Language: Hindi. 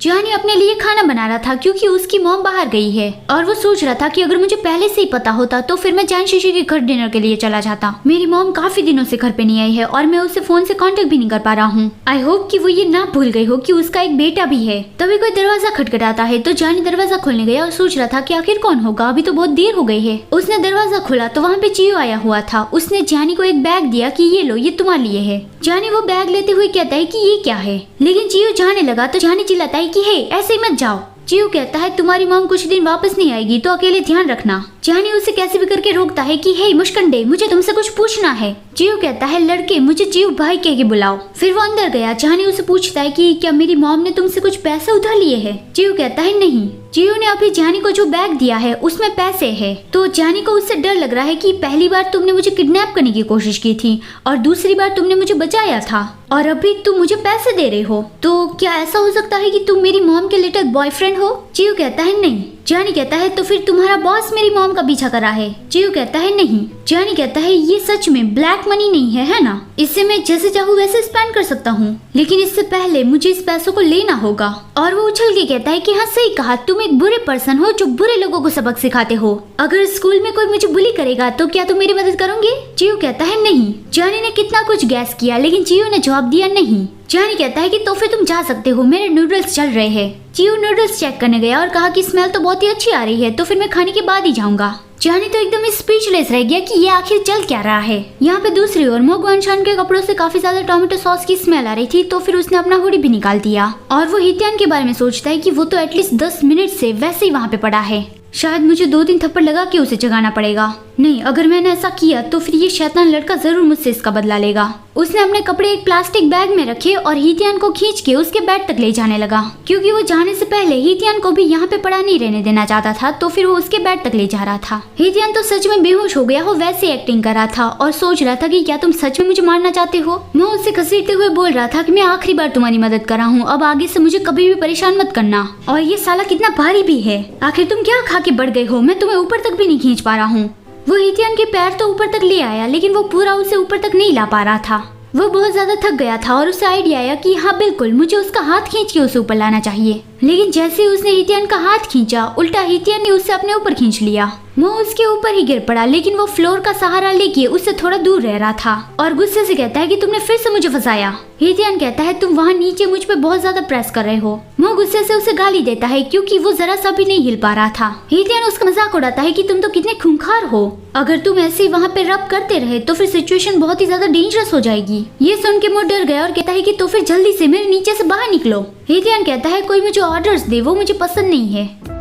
जानी अपने लिए खाना बना रहा था क्योंकि उसकी मॉम बाहर गई है और वो सोच रहा था कि अगर मुझे पहले से ही पता होता तो फिर मैं जान शीशी के घर डिनर के लिए चला जाता। मेरी मॉम काफी दिनों से घर पे नहीं आई है और मैं उससे फोन से कांटेक्ट भी नहीं कर पा रहा हूँ। आई होप कि वो ये ना भूल गई हो कि उसका एक बेटा भी है। तभी कोई दरवाजा खटखटाता है तो जानी दरवाजा खोलने गया और सोच रहा था कि आखिर कौन होगा, अभी तो बहुत देर हो गई है। उसने दरवाजा खोला तो वहाँ पे चियो आया हुआ था। उसने जानी को एक बैग दिया कि ये लो, ये तुम्हारे लिए है। जानी वो बैग लेते हुए कहता है कि ये क्या है, लेकिन चियो जाने लगा तो जानी चिल्लाता है कि हे ऐसे ही मत जाओ। चियो कहता है तुम्हारी मॉम कुछ दिन वापस नहीं आएगी तो अकेले ध्यान रखना। जानी उसे कैसे भी करके रोकता है कि हे मुश्कंडे, मुझे तुमसे कुछ पूछना है। चियो कहता है लड़के मुझे चियो भाई कह के बुलाओ। फिर वो अंदर गया। जानी उसे पूछता है कि क्या मेरी मॉम ने तुमसे कुछ पैसे उधार लिए हैं? चियो कहता है नहीं। चियो ने अभी जानी को जो बैग दिया है उसमें पैसे है। तो जानी को उससे डर लग रहा है कि पहली बार तुमने मुझे किडनैप करने की कोशिश की थी और दूसरी बार तुमने मुझे बचाया था और अभी तुम मुझे पैसे दे रहे हो, तो क्या ऐसा हो सकता है कि तुम मेरी मॉम के लिटिल बॉयफ्रेंड हो? चियो कहता है नहीं। जानी कहता है तो फिर तुम्हारा बॉस मेरी मॉम का पीछा कर रहा है? चियो कहता है नहीं। जानी कहता है ये सच में ब्लैक मनी नहीं है ना? इससे मैं जैसे चाहूँ वैसे स्पेंड कर सकता हूँ, लेकिन इससे पहले मुझे इस पैसों को लेना होगा। और वो उछल के कहता है कि हाँ सही कहा, तुम एक बुरे पर्सन हो जो बुरे लोगों को सबक सिखाते हो। अगर स्कूल में कोई मुझे बुली करेगा तो क्या तुम मेरी मदद करोगे? चियो कहता है नहीं। जानी ने कितना कुछ गैस किया लेकिन चियो ने जवाब दिया नहीं। जानी कहता है कि तो फिर तुम जा सकते हो, मेरे नूडल्स चल रहे हैं। चियो नूडल्स चेक करने गया और कहा कि स्मेल तो बहुत ही अच्छी आ रही है, तो फिर मैं खाने के बाद ही जाऊंगा। जानी तो एकदम स्पीचलेस रह गया कि ये आखिर चल क्या रहा है। यहाँ पे दूसरी ओर मोगवानशान के कपड़ों से काफी ज्यादा टोमेटो सॉस की स्मेल आ रही थी, तो फिर उसने अपना हुडी भी निकाल दिया और वो हित्यान के बारे में सोचता है कि वो तो एटलीस्ट 10 मिनट से वैसे ही वहाँ पे पड़ा है। शायद मुझे 2-3 थप्पड़ लगा के उसे जगाना पड़ेगा। नहीं, अगर मैंने ऐसा किया तो फिर ये शैतान लड़का जरूर मुझसे इसका बदला लेगा। उसने अपने कपड़े एक प्लास्टिक बैग में रखे और हितियान को खींच के उसके बेड तक ले जाने लगा, क्योंकि वो जाने से पहले हितियान को भी यहाँ पे पड़ा नहीं रहने देना चाहता था, तो फिर वो उसके बेड तक ले जा रहा था। हितियान तो सच में बेहोश हो गया हो वैसे एक्टिंग कर रहा था और सोच रहा था कि क्या तुम सच में मुझे मारना चाहते हो? मैं उससे घसीटते हुए बोल रहा था कि मैं आखिरी बार तुम्हारी मदद कर रहा हूँ, अब आगे से मुझे कभी भी परेशान मत करना। और ये साला कितना भारी भी है, आखिर तुम क्या खा के बढ़ गए हो? मैं तुम्हें ऊपर तक भी नहीं खींच पा रहा हूँ। वो हितियान के पैर तो ऊपर तक ले आया लेकिन वो पूरा उसे ऊपर तक नहीं ला पा रहा था। वो बहुत ज्यादा थक गया था और उसे आइडिया आया कि हाँ बिल्कुल, मुझे उसका हाथ खींच के उसे ऊपर लाना चाहिए। लेकिन जैसे ही उसने हितियान का हाथ खींचा, उल्टा हितियान ने उसे अपने ऊपर खींच लिया। वो उसके ऊपर ही गिर पड़ा, लेकिन वो फ्लोर का सहारा लेके उससे थोड़ा दूर रह रहा था और गुस्से से कहता है कि तुमने फिर से मुझे फंसाया। हितियान कहता है तुम वहाँ नीचे मुझ पे बहुत ज्यादा प्रेस कर रहे हो। वो गुस्से से उसे गाली देता है क्योंकि वो जरा सा भी नहीं हिल पा रहा था। हितियान उसका मजाक उड़ाता है कि तुम तो कितने खूंखार हो, अगर तुम ऐसे वहाँ पे रब करते रहे तो फिर सिचुएशन बहुत ही ज्यादा डेंजरस हो जाएगी। ये सुन के वो डर गया और कहता है कि तो फिर जल्दी से मेरे नीचे से बाहर निकलो। हितियान कहता है कोई मुझे ऑर्डर्स दे, वो मुझे पसंद नहीं है।